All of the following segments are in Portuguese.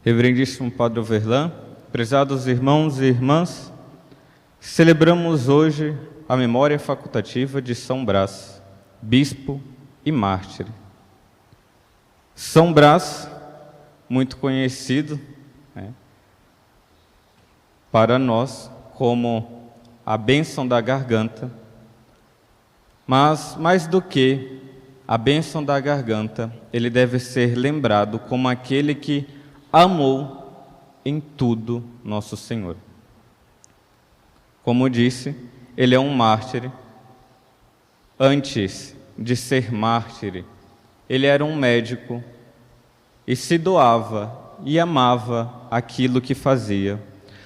Reverendíssimo Padre Overlan, prezados irmãos e irmãs, celebramos hoje a memória facultativa de São Brás, bispo e mártir. São Brás, muito conhecido, para nós como a bênção da garganta, mas mais do que a bênção da garganta, ele deve ser lembrado como aquele que amou em tudo nosso Senhor. Como disse, ele é um mártir. Antes de ser mártir, ele era um médico e se doava e amava aquilo que fazia.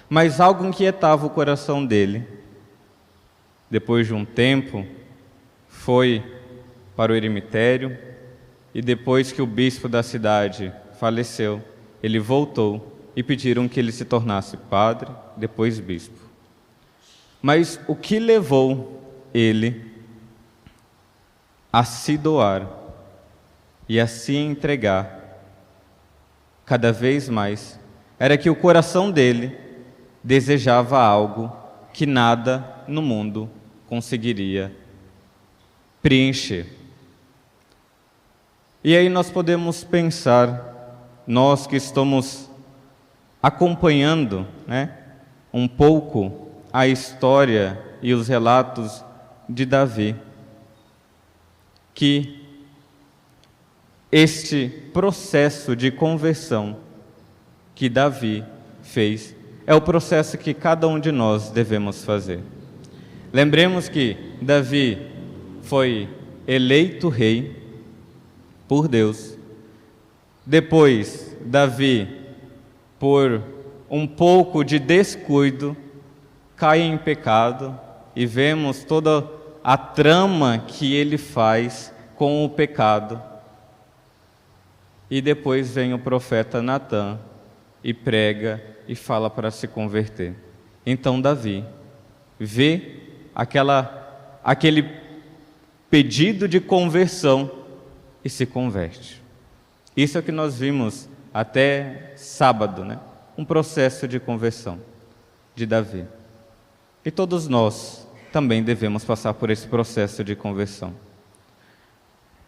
Mas algo inquietava o coração dele. Depois de um tempo, foi para o eremitério e depois que o bispo da cidade faleceu, ele voltou e pediram que ele se tornasse padre, depois bispo. Mas o que levou ele a se doar e a se entregar cada vez mais era que o coração dele desejava algo que nada no mundo conseguiria preencher. E aí nós podemos pensar, nós que estamos acompanhando, um pouco a história e os relatos de Davi, que este processo de conversão que Davi fez é o processo que cada um de nós devemos fazer. Lembremos que Davi foi eleito rei por Deus. Depois, Davi, por um pouco de descuido, cai em pecado e vemos toda a trama que ele faz com o pecado. E depois vem o profeta Natã e prega e fala para se converter. Então Davi vê aquele pedido de conversão e se converte. Isso é o que nós vimos até sábado, um processo de conversão de Davi. E todos nós também devemos passar por esse processo de conversão.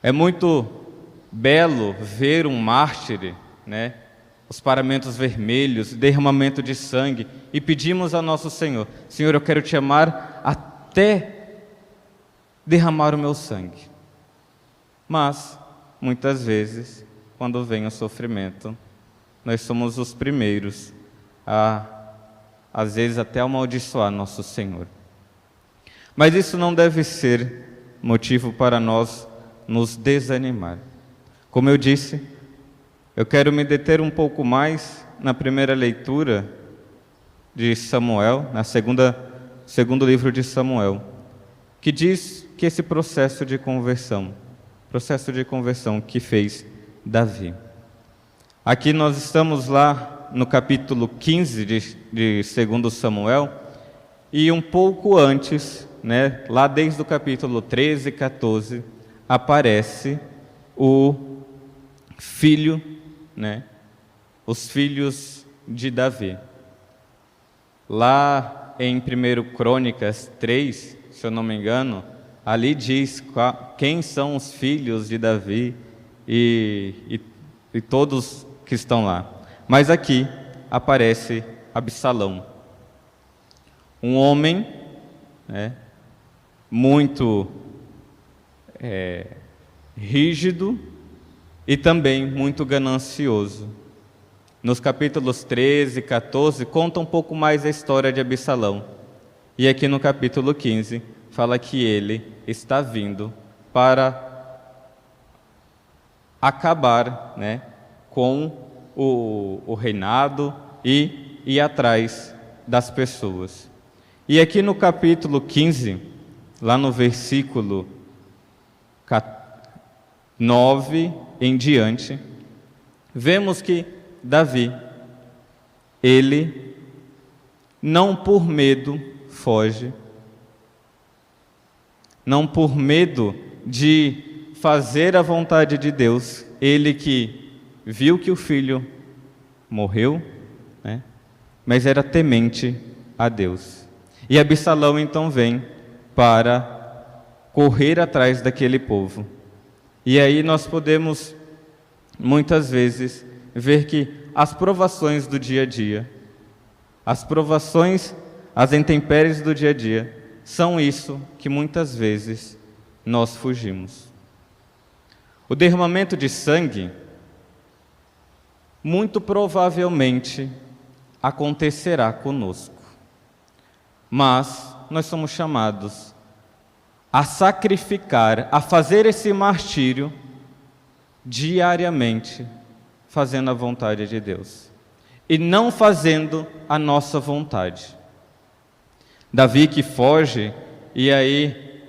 É muito belo ver um mártir, os paramentos vermelhos, derramamento de sangue, e pedimos a nosso Senhor: Senhor, eu quero te amar até derramar o meu sangue. Mas, muitas vezes, quando vem o sofrimento, nós somos os primeiros a, às vezes, até amaldiçoar nosso Senhor. Mas isso não deve ser motivo para nós nos desanimar. Como eu disse, eu quero me deter um pouco mais na primeira leitura de Samuel, segundo livro de Samuel, que diz que esse processo de conversão que fez Davi. Aqui nós estamos lá no capítulo 15 de 2 Samuel, e um pouco antes, lá desde o capítulo 13 e 14, aparece o filho, os filhos de Davi. Lá em 1 Crônicas 3, se eu não me engano, ali diz quem são os filhos de Davi e todos que estão lá. Mas aqui aparece Absalão, um homem muito rígido e também muito ganancioso. Nos capítulos 13 e 14 conta um pouco mais a história de Absalão. E aqui no capítulo 15 fala que ele está vindo para acabar com o reinado e ir atrás das pessoas. E aqui no capítulo 15, lá no versículo 9 em diante, vemos que Davi, ele não por medo foge, não por medo de fazer a vontade de Deus, ele que viu que o filho morreu, né? Mas era temente a Deus. E Absalão então vem para correr atrás daquele povo. E aí nós podemos, muitas vezes, ver que as provações do dia a dia, as provações, as intempéries do dia a dia, são isso que muitas vezes nós fugimos. O derramamento de sangue, muito provavelmente, acontecerá conosco. Mas nós somos chamados a sacrificar, a fazer esse martírio diariamente, fazendo a vontade de Deus e não fazendo a nossa vontade. Davi que foge, e aí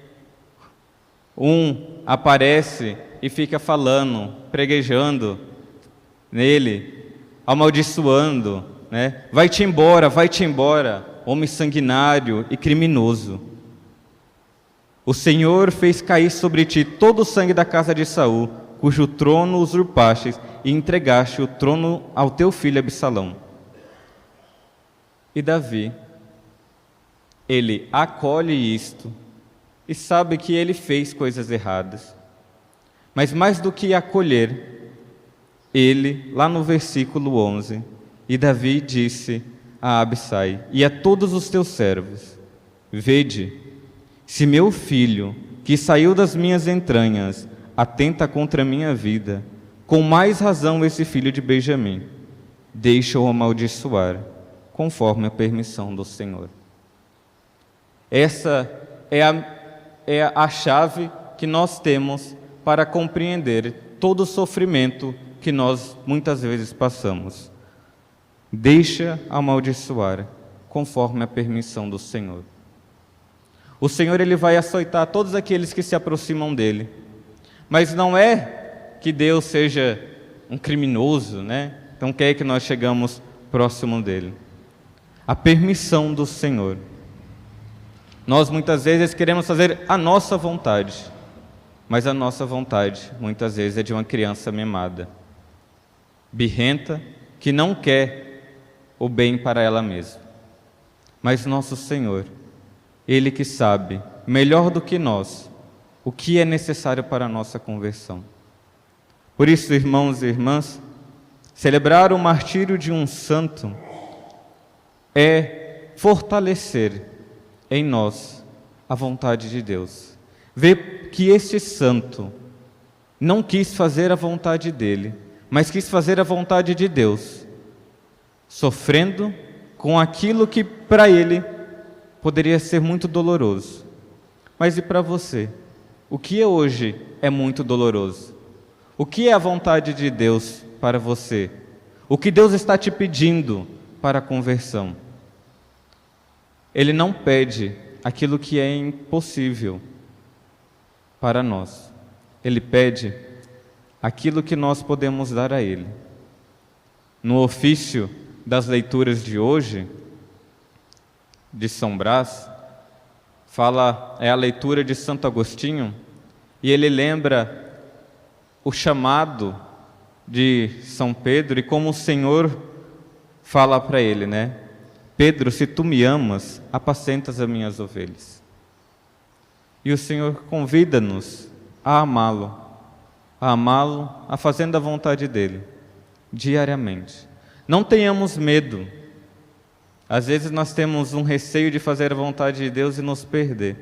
um aparece e fica falando, preguejando nele, amaldiçoando, né? Vai-te embora, homem sanguinário e criminoso. O Senhor fez cair sobre ti todo o sangue da casa de Saul, cujo trono usurpastes, e entregaste o trono ao teu filho Absalão. E Davi, ele acolhe isto e sabe que ele fez coisas erradas. Mas mais do que acolher, ele, lá no versículo 11, e Davi disse a Abisai e a todos os teus servos: vede, se meu filho, que saiu das minhas entranhas, atenta contra a minha vida, com mais razão esse filho de Benjamim, deixa-o amaldiçoar, conforme a permissão do Senhor. Essa é a chave que nós temos para compreender todo o sofrimento que nós muitas vezes passamos. Deixa amaldiçoar, conforme a permissão do Senhor. O Senhor, ele vai açoitar todos aqueles que se aproximam dele. Mas não é que Deus seja um criminoso, né? Então quer que nós chegamos próximo dele. A permissão do Senhor. Nós muitas vezes queremos fazer a nossa vontade, mas a nossa vontade muitas vezes é de uma criança mimada, birrenta, que não quer o bem para ela mesma. Mas nosso Senhor, Ele que sabe, melhor do que nós, o que é necessário para a nossa conversão. Por isso, irmãos e irmãs, celebrar o martírio de um santo é fortalecer em nós a vontade de Deus. Ver que este santo não quis fazer a vontade dele, mas quis fazer a vontade de Deus, sofrendo com aquilo que para ele poderia ser muito doloroso. Mas e para você? O que hoje é muito doloroso? O que é a vontade de Deus para você? O que Deus está te pedindo para a conversão? Ele não pede aquilo que é impossível para nós. Ele pede aquilo que nós podemos dar a Ele. No ofício das leituras de hoje, de São Brás, é a leitura de Santo Agostinho, e ele lembra o chamado de São Pedro e como o Senhor fala para ele, né? Pedro, se tu me amas, apacentas as minhas ovelhas. E o Senhor convida-nos a amá-lo, a fazendo a vontade dEle, diariamente. Não tenhamos medo. Às vezes nós temos um receio de fazer a vontade de Deus e nos perder.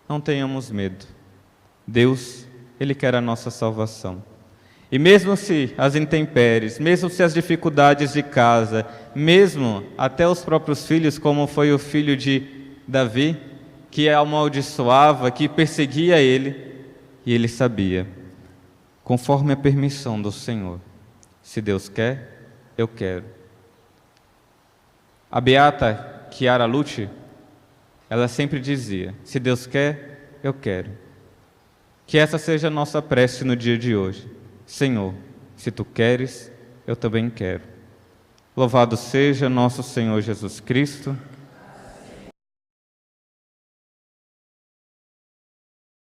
Não tenhamos medo. Deus, Ele quer a nossa salvação. E mesmo se as intempéries, mesmo se as dificuldades de casa, mesmo até os próprios filhos, como foi o filho de Davi, que amaldiçoava, que perseguia ele, e ele sabia, conforme a permissão do Senhor. Se Deus quer, eu quero. A beata Chiara Lucci, ela sempre dizia, se Deus quer, eu quero. Que essa seja a nossa prece no dia de hoje. Senhor, se Tu queres, eu também quero. Louvado seja nosso Senhor Jesus Cristo.